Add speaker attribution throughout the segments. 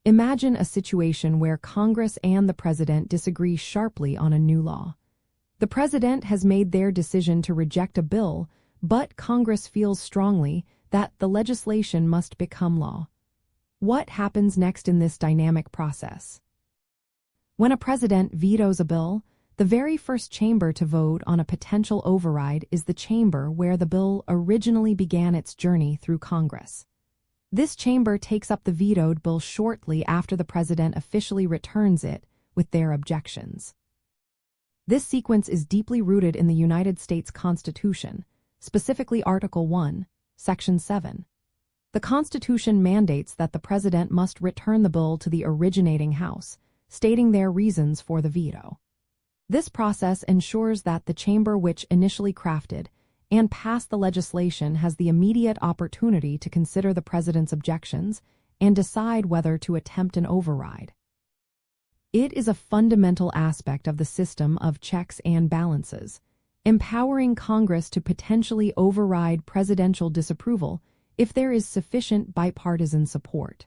Speaker 1: Imagine a situation where Congress and the president disagree sharply on a new law. The president has made their decision to reject a bill, but Congress feels strongly that the legislation must become law. What happens next in this dynamic process? When a president vetoes a bill, the very first chamber to vote on a potential override is the chamber where the bill originally began its journey through Congress. This chamber takes up the vetoed bill shortly after the president officially returns it with their objections. This sequence is deeply rooted in the United States Constitution, specifically Article 1, Section 7. The Constitution mandates that the president must return the bill to the originating House, stating their reasons for the veto. This process ensures that the chamber which initially crafted and passed the legislation has the immediate opportunity to consider the president's objections and decide whether to attempt an override. It is a fundamental aspect of the system of checks and balances, empowering Congress to potentially override presidential disapproval if there is sufficient bipartisan support.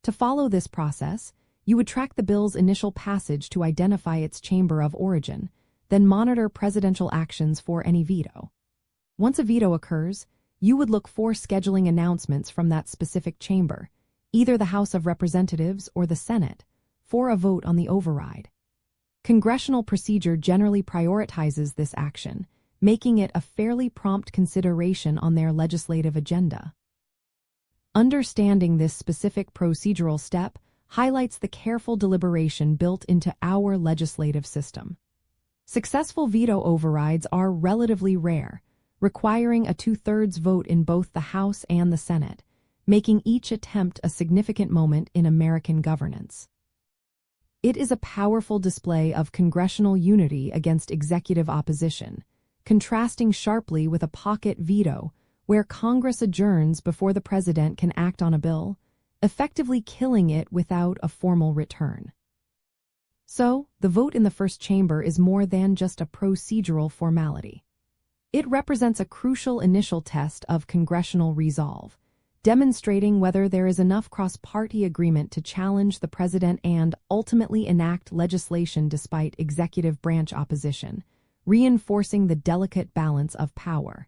Speaker 1: To follow this process, you would track the bill's initial passage to identify its chamber of origin, then monitor presidential actions for any veto. Once a veto occurs, you would look for scheduling announcements from that specific chamber, either the House of Representatives or the Senate, for a vote on the override. Congressional procedure generally prioritizes this action, making it a fairly prompt consideration on their legislative agenda. Understanding this specific procedural step highlights the careful deliberation built into our legislative system. Successful veto overrides are relatively rare, requiring a two-thirds vote in both the House and the Senate, making each attempt a significant moment in American governance. It is a powerful display of congressional unity against executive opposition, contrasting sharply with a pocket veto, where Congress adjourns before the president can act on a bill, effectively killing it without a formal return. So, the vote in the first chamber is more than just a procedural formality. It represents a crucial initial test of congressional resolve, demonstrating whether there is enough cross-party agreement to challenge the president and ultimately enact legislation despite executive branch opposition, reinforcing the delicate balance of power.